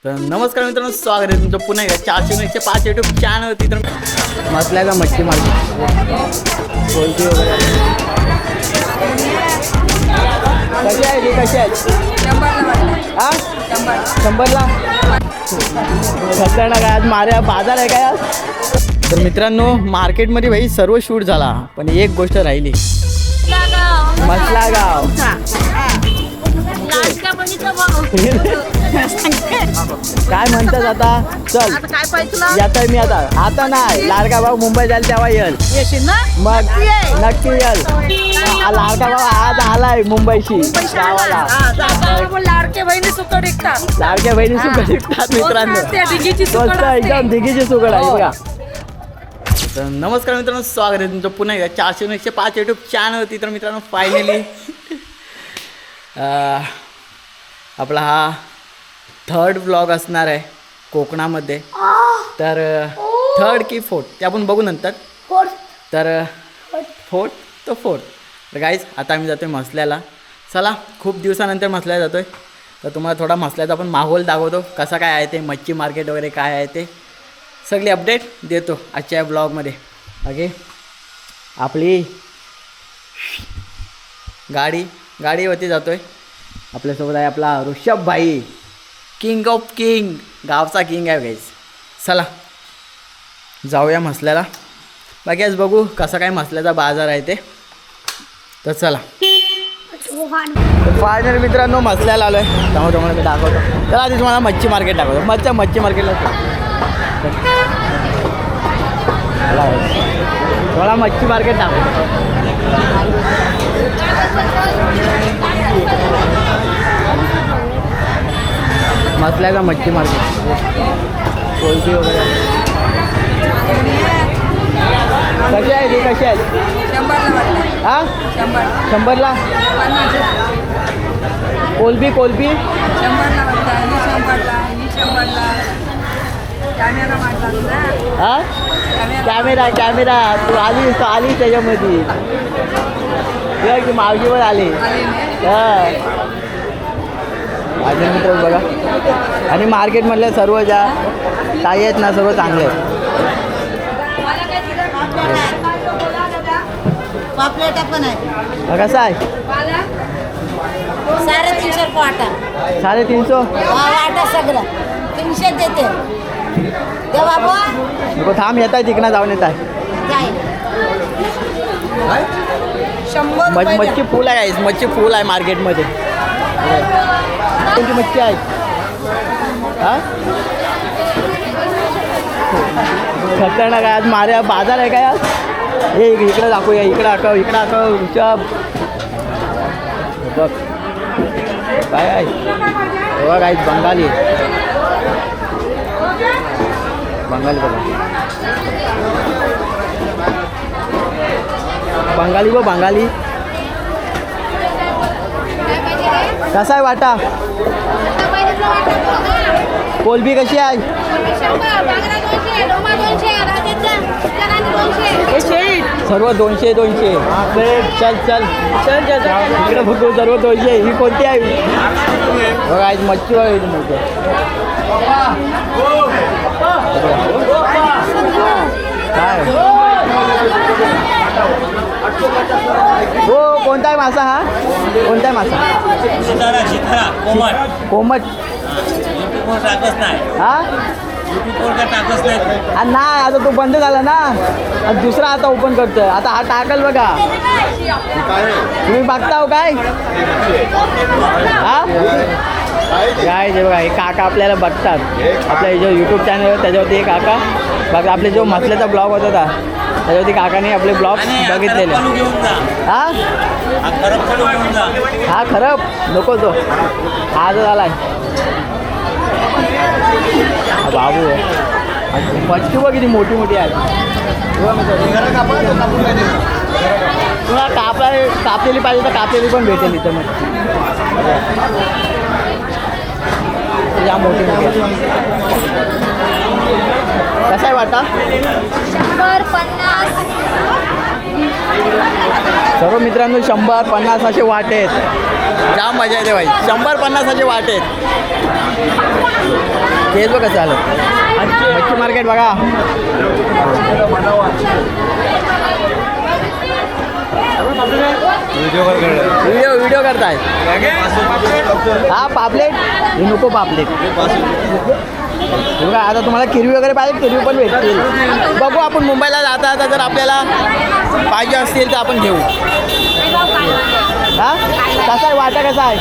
तर नमस्कार मित्रांनो, स्वागत आहे तुमचं पुन्हा एकदा 405 यूट्यूब चॅनलवरती. तर मसल्याचा मच्छी मार्केट कोलती वगैरे कशी आहे ती, कशी आहे? 100ला खतरनाक आहे. आज मार्या बाजार आहे काय आज? तर मित्रांनो, मार्केटमध्ये भाई सर्व शूट झाला, पण एक गोष्ट राहिली, मसला गाव. काय म्हणतात आता? चल येतोय मी आता नाही. लाडका भाऊ मुंबई जाईल तेव्हा येईल, मग नक्की येईल. लाडका भाऊ आज आलाय मुंबईशी गावाला. लाडके बहिणी सुकड विकतात, लाडक्या बहिणी सुकड विकतात मित्रांनो. एकदम दिघीची सुकड आहे बघा. तर नमस्कार मित्रांनो, स्वागत आहे तुमचं पुन्हा एकदा 405 यूट्यूब चॅनलवरती. तर मित्रांनो, फायनली आपला हा थर्ड व्लॉग असणार आहे कोकणामध्ये. तर थर्ड की फोर्थ ते आपण बघू नंतर. तर फोर्थ. तर गाईज, आता आम्ही जातो आहे मसल्याला. चला, खूप दिवसानंतर मसल्याला जातो आहे. तर तुम्हाला थोडा मसल्याचा पण माहोल दाखवतो, कसा काय आहे ते, मच्छी मार्केट वगैरे काय आहे ते सगळी अपडेट देतो आजच्या ब्लॉगमध्ये. ओके, आपली गाडीवरती जातो आहे. आपल्यासोबत आहे आपला ऋषभ भाई, किंग ऑफ किंग, गावचा किंग आहे गाईज. चला जाऊया मसल्याला. बाकी आज बघू कसा काय मसल्याचा बाजार आहे ते. तर चला. फायनल मित्रांनो, मसल्याला आलो आहे. त्यामुळे मी दाखवतो. चला आधी तुम्हाला मच्छी मार्केट दाखवतो. मच्छी मार्केटला थोडा मच्छी मार्केट दाखवतो. मसल्याचा मच्छी मार्केट कोलती वगैरे कशी आहे ती, कशी आहे? 100ला कोलबी कॅमेरा तू आलीस त्याच्यामध्ये. की मावशीवर आली. माझ्या मित्र बघा. आणि मार्केटमधल्या सर्व ज्या ताई आहेत ना, सर्व चांगले आहेत. पापलेटा पण आहे. कसा आहे? 350 वाटा. 350 वाटा सगळं 300 देते. दे बाबा, नको थांब, येत आहे तिकडं जाऊन येत आहे. 100 मच्छी फुल आहे. मच्छी फुल आहे मार्केटमध्ये. कोणती मच्छी आहे? हां, खतरनाक आहे. आज मार्या बाजार आहे काय आज? हे इकडं दाखवूया. इकडं आकव ऋषभ बघ काय आहे. बघा काय बंगाली बघा. बंगाली कसा आहे वाटा? कोलबी कशी आहे? सर्व 200. चल इकडे बघू. सर्व 200. ही कोणती आहे? बघा आज मच्छी आहे मोठं. काय हो, कोणता आहे मासा हा? कोणता आहे मासा? कोमट. हा नाही, आता तो बंद झाला ना, दुसरा आता ओपन करतोय. आता हा टाकल बघा. तुम्ही बघता हो काय? हा काय ते बघा, हे काका आपल्याला बघतात. आपल्या जो यूट्यूब चॅनल आहे त्याच्यावरती हे काका बघा. आपले जो मसल्याचा ब्लॉग होता त्याच्यावरती काकाने आपले ब्लॉग बघितलेले. हा खरं नको तो आज झालाय बाबू. मच्छी बघ किती मोठी आहे. तुला कापलेली पाहिजे तर कापलेली पण भेटेल इथं. मग या मोठी कसा आहे वाटा? 150. सर्व मित्रांनो, 100-50 असे वाटे आहेत. जाम मजा येते भाई. 100-50 असे वाटे आहेत. तेच बघ कसं आलं मच्छी मार्केट बघा. व्हिडिओ करताय. हा पापलेट हे नको पापलेट. बघा आता तुम्हाला किरवी वगैरे पाहिजे किरवी पण भेटतील. बघू आपण मुंबईला जाता जाता जर आपल्याला पाहिजे असतील तर आपण घेऊ. हा कसा आहे वाटा कसा आहे.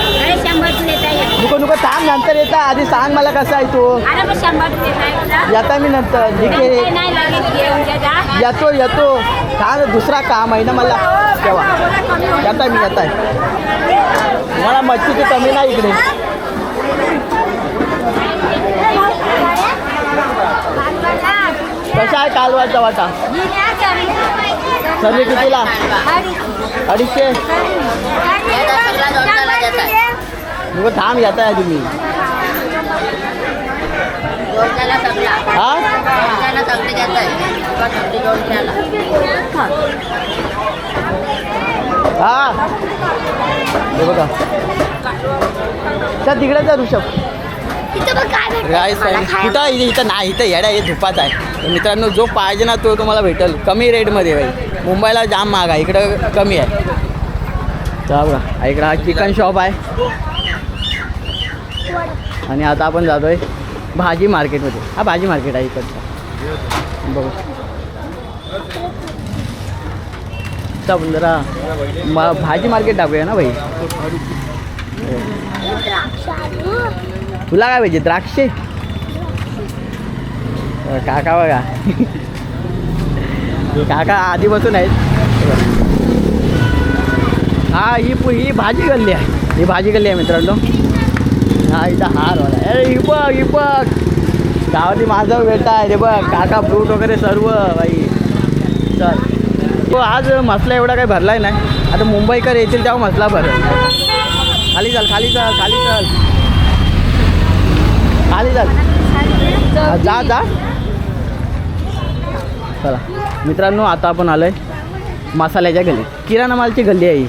नको नको थांब नंतर येता आधी सांग मला कसा आहे तो. येता मी नंतर ठीक आहे येतो येतो. का दुसरा काम आहे ना मला तेव्हा येता मी येत आहे. मला मच्छीची कमी नाही इकडे. कसा आहे कालवाचा वाटा. सर्व कितीला 250. नको थांब येत आहे तुम्ही. हा हा हे बघा त्या तिकडेच आहे ऋषभ. कुठं इथं नाही इथं येडा हे धुपात आहे. तर मित्रांनो जो पाहिजे ना तो तुम्हाला भेटेल कमी रेटमध्ये बाई. मुंबईला जाम महाग आहे इकडं कमी आहे. तर बघा इकडं हा चिकन शॉप आहे. आणि आता आपण जातोय भाजी मार्केटमध्ये. हा भाजी मार्केट आहे इकडचं बघू. आपण जरा भाजी मार्केट टाकूया ना भाई. तुला काय पाहिजे द्राक्षे. काका बघा काका आधीपासून आहेत. हा ही भाजी गल्ली आहे. ही भाजी गल्ली आहे मित्रांनो. हा इथं हार वाला अरे ही बघ गावातली माझं भेटा आहे रे बघ. काका फ्रूट वगैरे सर्व बाई. चल तो आज मसला एवढा काही भरलाय नाही. आता मुंबईकर येतील तेव्हा मसला भरेल. खाली चल खाली चल खाली चल खाली चल जा जा. चला मित्रांनो आता आपण आलोय मसाल्याच्या गल्लीत. किराणा मालची गल्ली आहे ही.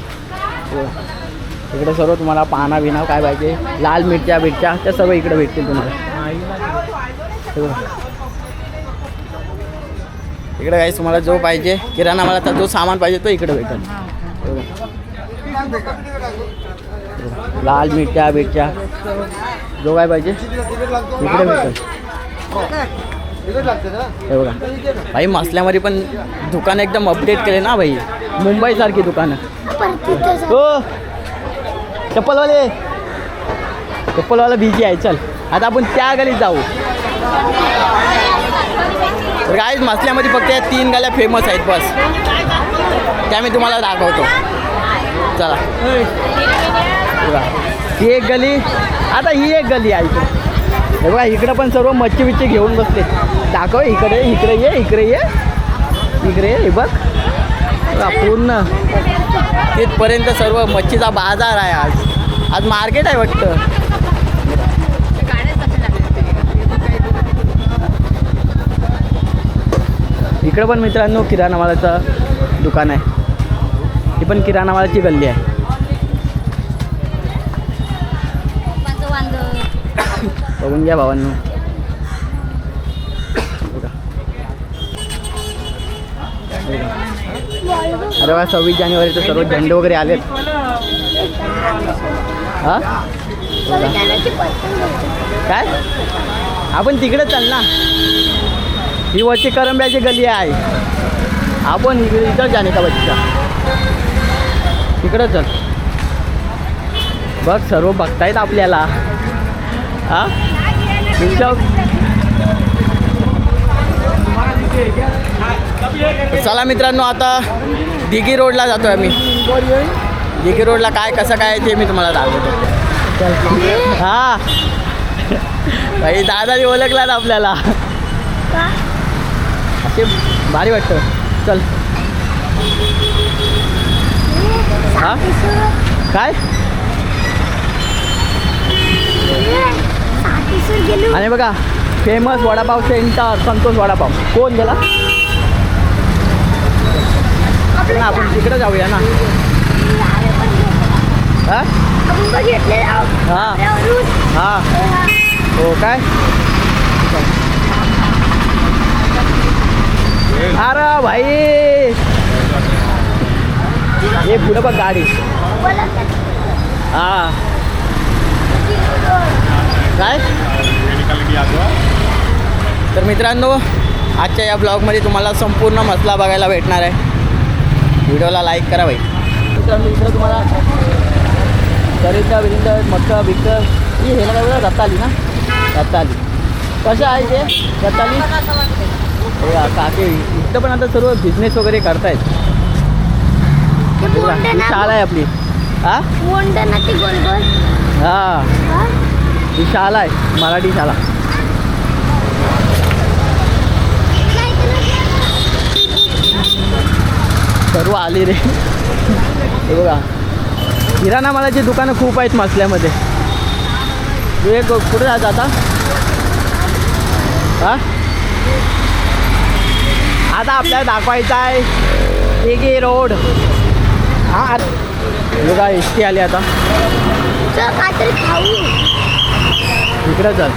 इकडे सर्व तुम्हाला पाना बिना काय पाहिजे लाल मिरच्या बिरच्या त्या सर्व इकडे भेटतील तुम्हाला. इकडे काही तुम्हाला जो पाहिजे किराणा मालाचा जो सामान पाहिजे तो इकडे भेटेल. लाल मिरच्या बिरच्या जो काय पाहिजे इकडे भेटेल. हे बघा भाई मसल्यामध्ये पण दुकानं एकदम अपडेट केले ना भाई. मुंबईसारखी दुकानं. हो चप्पलवाला बिझी आहे. चल आता आपण त्या गलीत जाऊ. गाईज मसल्यामध्ये फक्त या 3 गल्या फेमस आहेत बस. त्या मी तुम्हाला दाखवतो. चला बघा ही एक गली. आता ही एक गली आहे इकडे. हे बघा इकडं पण सर्व मच्छी बिच्छी घेऊन बसले. दाखव इकडे इकडे ये इकडे ये इकडे ये. हे बघ पूर्ण तिथपर्यंत सर्व मच्छीचा बाजार आहे. आज मार्केट आहे वाटतं. इकडे पण मित्रांनो किराणा मालाचं दुकान आहे. ही पण किराणा मालाची गल्ली आहे. बघून घ्या भावांनो. अरे वा 26 जानेवारीचे सर्व झेंडे वगैरे आलेत. हा काय आपण तिकडे चल ना. ही वरची करंब्याची गल्ली आहे. आपण इकडं जाणे का बच्चा तिकडं चल. बघ सर्व बघतायत आपल्याला. हा चला मित्रांनो आता दिघी रोडला जातोय आम्ही. दिघी रोडला काय कसं काय ते मी तुम्हाला दाखवतो. हा भाई दादानी ओळखला ना आपल्याला. असे भारी वाटतं. चल हा काय आणि बघा फेमस वडापाव सेंटर संतोष वडापाव. कोण गेला आपण तिकडे जाऊया ना. हां हां हो काय अरे भाई हे पुढं बघ गाडी. हा काय तर मित्रांनो आजच्या या ब्लॉगमध्ये तुम्हाला संपूर्ण मसला बघायला भेटणार आहे. व्हिडिओला लाईक करा भाई. मित्रांनो इकडं तुम्हाला करिंदा बिरिंदा मक्का बिक्का ही हे काय बोला रताली ना रताली कसं आहे ते रताली. काके इथं पण आता सर्व बिझनेस वगैरे करतायत. ही शाळा आहे आपली. हा हा ही शाळा आहे मराठी शाळा. सर्व आली रे. हे बघा किराणा मालाची दुकानं खूप आहेत मसल्यामध्ये. तू एक कुठे जायचं आता. हा आता आपल्याला दाखवायचा आहे दिघी रोड. हा बघा एस टी आली आता इकडं. चल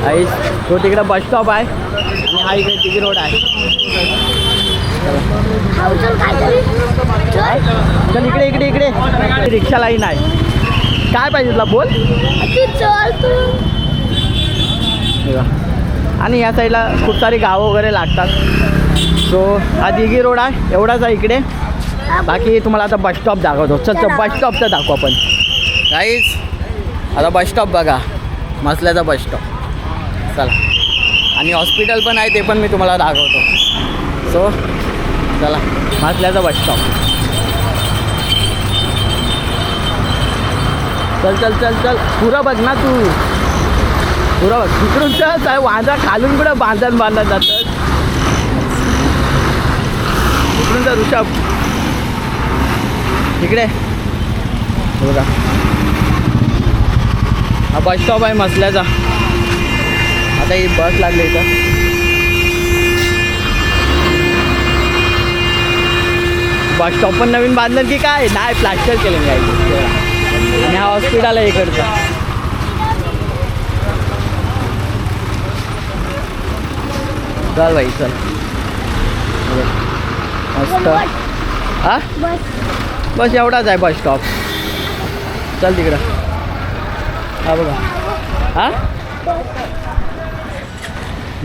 आईस तो तिकडं बस स्टॉप आहे आणि हा इकडे दिघी रोड आहे. चल इकडे इकडे इकडे रिक्षा लाईन आहे. काय पाहिजे तुला बोल. आणि या साईडला खूप सारी गावं वगैरे लागतात. सो हा दिघी रोड आहे एवढाच आहे इकडे. बाकी तुम्हाला आता बस स्टॉप दाखवतो. चल बस स्टॉपचं दाखवू आपण गाईस. आता बस स्टॉप बघा मसल्याचा बस स्टॉप. चला आणि हॉस्पिटल पण आहे ते पण मी तुम्हाला दाखवतो. सो चला मसल्याचा बस स्टॉप. चल चल चल चल पुरं बघ ना तू. पुरं बघ तिकडून चल वांजा खालून कुठं बांधलं जातं. तिकडून तर ऋषभ इकडे बघा हा बस स्टॉप आहे मसल्याचा. आता ही बस लागली इथं. बस स्टॉप पण नवीन बांधलं की काय नाही प्लास्टर केलं काय. आणि हा हॉस्पिटल आहे इकडचं. चल भाई चल मस्त. हा बस एवढाच आहे बस स्टॉप. चल तिकडं. हा बघा हा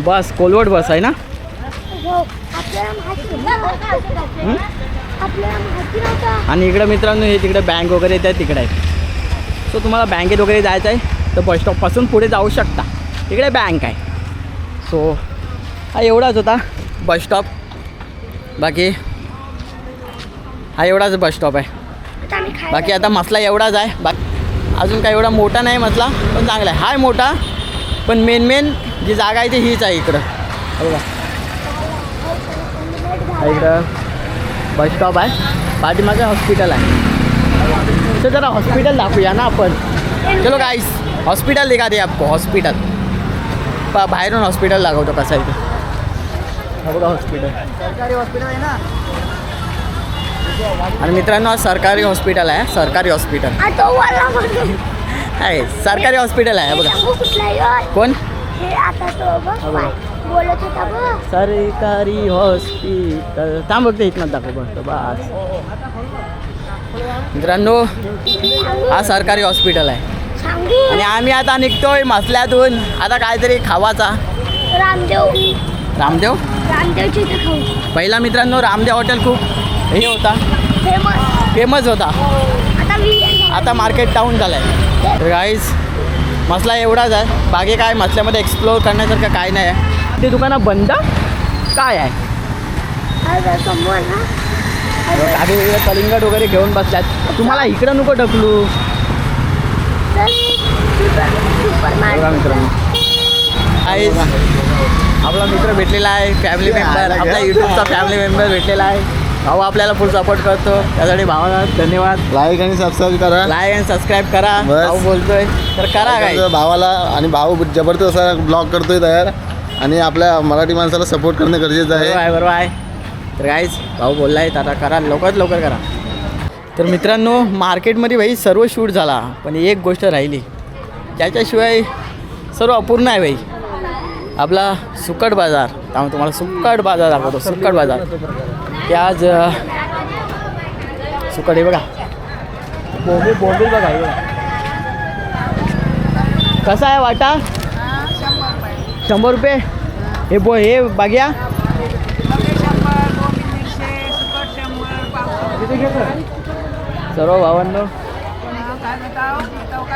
बस कोलवड बस आहे ना. आणि इकडं मित्रांनो हे तिकडे बँक वगैरे त्या तिकडे आहे. सो तुम्हाला बँकेत वगैरे जायचं आहे तर बस स्टॉपपासून पुढे जाऊ शकता. तिकडे बँक आहे. सो हा एवढाच होता बस स्टॉप. बाकी हा एवढाच बस स्टॉप आहे. बाकी आता मसला एवढाच आहे. बाकी अजून काही एवढा मोठा नाही मसला पण चांगला आहे. हाय मोठा पण मेन जी जागा आहे ती हीच आहे इकडं. बघा हा इकडं बस स्टॉप आहे. पाठीमागे हॉस्पिटल आहे. तर जरा हॉस्पिटल दाखवूया ना आपण. चलो गाईस हॉस्पिटल दिखा दे आपको. हॉस्पिटल बाहेरून हॉस्पिटल दाखवतो कसं आहे ते. हा बघा हॉस्पिटल सरकारी हॉस्पिटल आहे ना. आणि मित्रांनो हा सरकारी हॉस्पिटल आहे. सरकारी हॉस्पिटल आहे. सरकारी हॉस्पिटल आहे बघा. कोण सरकारी हॉस्पिटल थांब बघते इथनं दाखव बस. मित्रांनो हा सरकारी हॉस्पिटल आहे. आणि आम्ही आता निघतोय मसल्यातून. आता काहीतरी खावाचा. रामदेव पहिला मित्रांनो रामदेव हॉटेल खूप हे होता फेमस होता. आता मार्केट डाऊन झालं आहे. तर गाईज मसला एवढाच आहे. बाकी काय मसल्यामध्ये एक्सप्लोअर करण्यासारखं काय नाही आहे. ते दुकानं बंद काय आहे. आधी कलिंगड वगैरे घेऊन बसल्यात. तुम्हाला इकडं नको ढकलू. मित्रांनो आपला मित्र भेटलेला आहे. फॅमिली मेंबर आपला यूट्यूबचा फॅमिली मेंबर भेटलेला आहे. भाऊ आपल्याला फुल सपोर्ट करतो त्यासाठी भावाला धन्यवाद. लाईक आणि सबस्क्राईब करा. लाईक आणि सबस्क्राईब करा. बस. भाऊ बोलतोय तर करा काय. भावाला आणि भाऊ जबरदस्त असा ब्लॉग करतोय तयार. आणि आपल्या मराठी माणसाला सपोर्ट करणं गरजेचं आहे. बरोबर आहे. तर गाईज भाऊ बोलला आहे आता करा लवकरात लवकर करा. तर मित्रांनो मार्केटमध्ये भाई सर्व शूट झाला पण एक गोष्ट राहिली ज्याच्याशिवाय सर्व अपूर्ण आहे भाई. आपला सुकट बाजार, त्यामुळे तुम्हाला सुकट बाजार दाखवतो. सुकट बाजार ते आज सुकट हे बघा, बोंबील बोंबील बघा हे बघा. कसा आहे वाटा? 100 रुपये. हे बघ्या सर्व भावांनो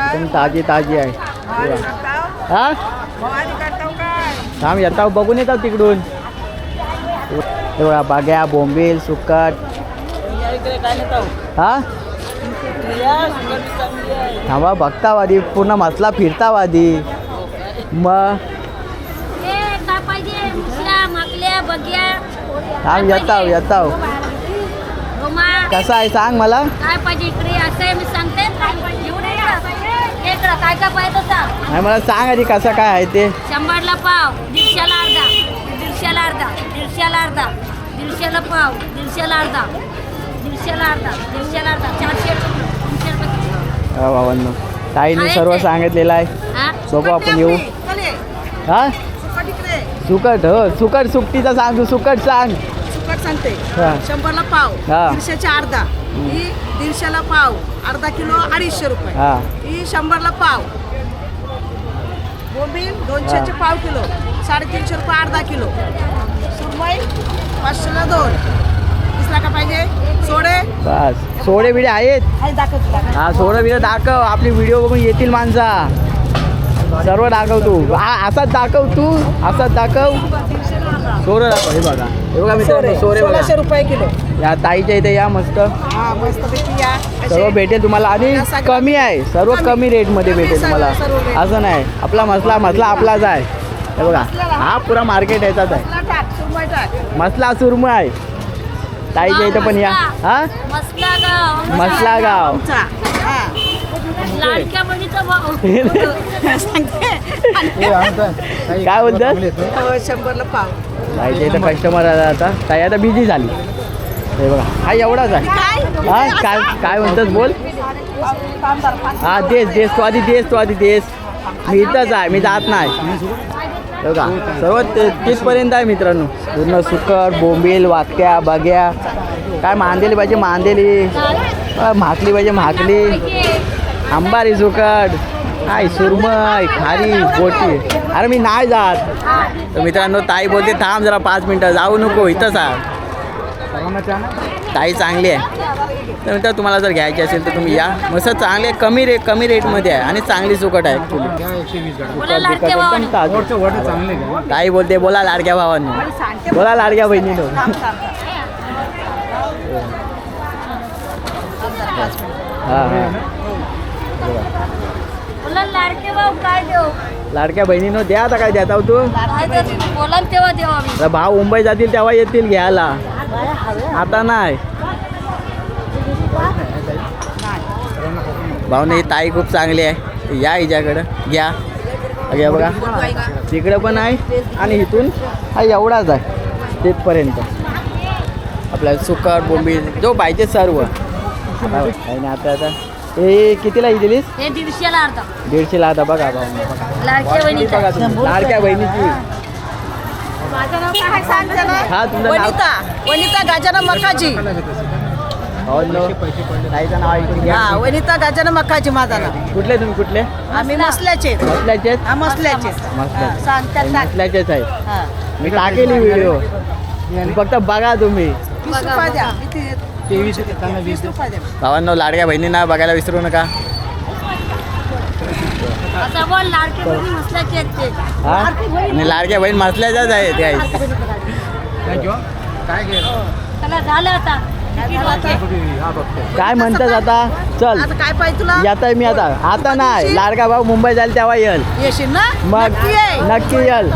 एकदम ताजी ताजी आहे. हा थांब येता बघून येतात तिकडून. हे बघा बाग्या बोंबील सुकट. हा थांबा बघता वादी पूर्ण मसला फिरता वादी. मग काय पाहिजे? मुसल्या माकल्या बघ्या थांब येताव. कसा आहे सांग मला. काय पाहिजे इकडे? असं आहे मी सांगते. काय पाहिजे? घेऊन ये इकडं. इकडं काय काय पाहिजे सांग. नाही मला सांग आधी कसं काय आहे ते. 100ला पाव, 150ला अर्धा, 150ला अर्धा, 150ला अर्धा, 150ला पाव, 150ला अर्धा, 150ला अर्धा, 150ला अर्धा, 400 रुपये, 300 रुपये. हा भावांनो ताईने सर्व सांगितलेलं आहे. हा? बघू आपण येऊ. हा सुकट हो सुकट सुकटीचा सांग तू. सुकट सांग. सुकट सांगते. हा. 100ला पाव, हा. 150च्या अर्धा, ही 150ला पाव, अर्धा किलो 250 रुपये, हा ही 100ला पाव. बोंबील 200चे पाव किलो, 350 रुपये अर्धा किलो. सुरमई 500ला 2. इसला का पाहिजे? सोडे बस सोडे बिडे आहेत. हा सोडे बिडे दाखव. आपली व्हिडिओ बघून येतील माणसा. सर्व दाखव तू. हा असाच दाखव तू. असाच दाखव. सोडे दाखव. हे बघा हे बघा मित्रांनो सोडे बघा. 1600 रुपये किलो. या ताईच्या इथे या मस्त हा मस्त पैकी या. सर्व भेटेल तुम्हाला. आणि कमी आहे सर्व कमी रेटमध्ये भेटेल तुम्हाला. असं नाही आपला मसला आपलाच आहे. हे बघा हा पुरा मार्केट याचाच आहे. मसला टाक, सुरमई टाक. मसला सुरमई आहे. ताईच्या इथं पण या. हा मसला गाव. मसला गाव. चा. हा. लाडक्या बहिणीचा भाऊ. सांगते. काय बोलतात? हो, 100ला पाव. ताईच्या इथं कस्टमर आला आता. ताई आता बिझी झाली. हे बघा हा एवढाच आहे. हा काय म्हणतात बोल. हा देस तू आधी देस. मी इथंच आहे. मी जात नाही. हे बघा सर्व तिथपर्यंत आहे मित्रांनो. पूर्ण सुकट बोंबील वाक्या बग्या. काय मांदेली पाहिजे मांदेली. म्हाकली पाहिजे म्हाकली. आंबारी सुकट. काय सुरमई खारी बोटी. अरे मी नाही जात. तर मित्रांनो ताई बोलते थांब जरा 5 मिनटं जाऊ नको इथंच आहे. ताई चांगली आहे. तर मित्र तुम्हाला जर घ्यायची असेल तर तुम्ही या. मस्त चांगले कमी रेटमध्ये आहे आणि चांगली सुकट आहे ॲक्च्युली. बोला लाडक्या भावाने. ताई बोलते बोला लाडक्या भावांनी. बोला लाडक्या बहिणीनो. हां बोला लाडके भाऊ काय देऊ? लाडक्या बहिणीनो द्या आता. काय द्याता तू. काय देऊ? बोला ना तेव्हा देऊ आम्ही. आता भाऊ मुंबई जातील तेव्हा येतील घ्यायला. आता नाही. भाऊने ही ताई खूप चांगली आहे. या हिच्याकडं घ्या. घ्या बघा तिकडं पण आहे आणि इथून हा एवढाच आहे तिथपर्यंत. आपल्याला सुकट बोंबील जो पाहिजे सर्व. काही नाही आता हे कितीला ही दिलीस? हे 150ला अर्धा. 150ला आता बघा भाऊ. लाडक्या बहिणीचा. बघा तुम्ही. लाडक्या बहिणीची. माझं नाव काय सांग त्याला? हा तुमचं नाव. वनिता गाजाना मकाजी. हो नो ताईचं नाव ऐकून घ्या. हा वनिता गाजाना मकाजी माझं नाव. कुठले तुम्ही कुठले? आम्ही मसल्याचे. मसल्याचे हा मसल्याचे. मसल्या सांग त्याला. मसल्याचेच आहेत. हा. मी टाकेली व्हिडिओ फक्त बघा तुम्ही. 20 रुपये द्या. 20 रुपये द्या. भावांनो लाडक्या बहिणींना बघायला विसरू नका. आता बोल लाडके बहिणी मसल्याचे आहेत ते. हा आणि लाडक्या बहीण मसल्याच्याच आहेत त्या. त्याला झालं आता. काय म्हणतात आता. चल आता काय पाहिजे तुला? येताय मी आता नाही. लाडका भाऊ मुंबई जाईल तेव्हा येईल. येशील ना? मग नक्की ये. नक्की येईल.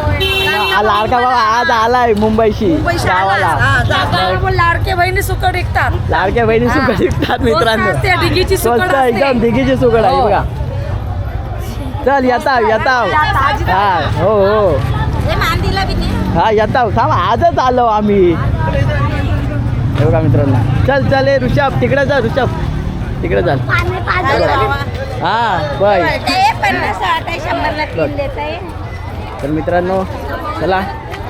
लाडका भाऊ आज आलाय मुंबईशी मुंबईशी गावाला. आलास. हा, जा. आता बोल लाडके बहिणी सुकट विकतात. लाडक्या बहिणी सुकट विकतात मित्रांनो. स्वस्त असते, डिगीची सुकट स्वस्त असते. एकदम दिघीची सुकट आहे बघा. चल येताव हा हो हे मांदीला बी दे. हा येताव. थांब आजच आलो आम्ही. हे बघा मित्रांनो. चल ए ऋषभ तिकडे जा. ऋषभ तिकडे चाल. पाणी पाजलं. हां बाय. ते 50 आता 100ला 3 देत आहे. तर मित्रांनो चला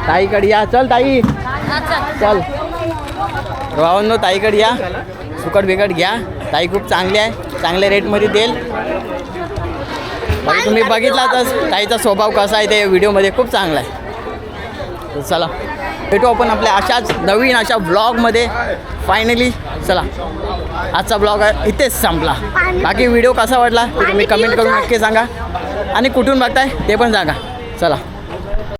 ताईकडे या. चल ताई चल. भावांनो ताईकडे या, सुकट बिकट घ्या. ताई खूप चांगली आहे, चांगल्या रेटमध्ये देईल. बाकी तुम्ही बघितलातच ताईचा स्वभाव कसा आहे ते व्हिडिओमध्ये खूप चांगला आहे. तर चला भेटू आपण आपल्या अशाच नवीन अशा ब्लॉगमध्ये. फायनली चला आजचा ब्लॉग इथेच संपला. बाकी व्हिडिओ कसा वाटला ते तुम्ही कमेंट करून नक्की सांगा आणि कुठून बघताय ते पण सांगा. चला.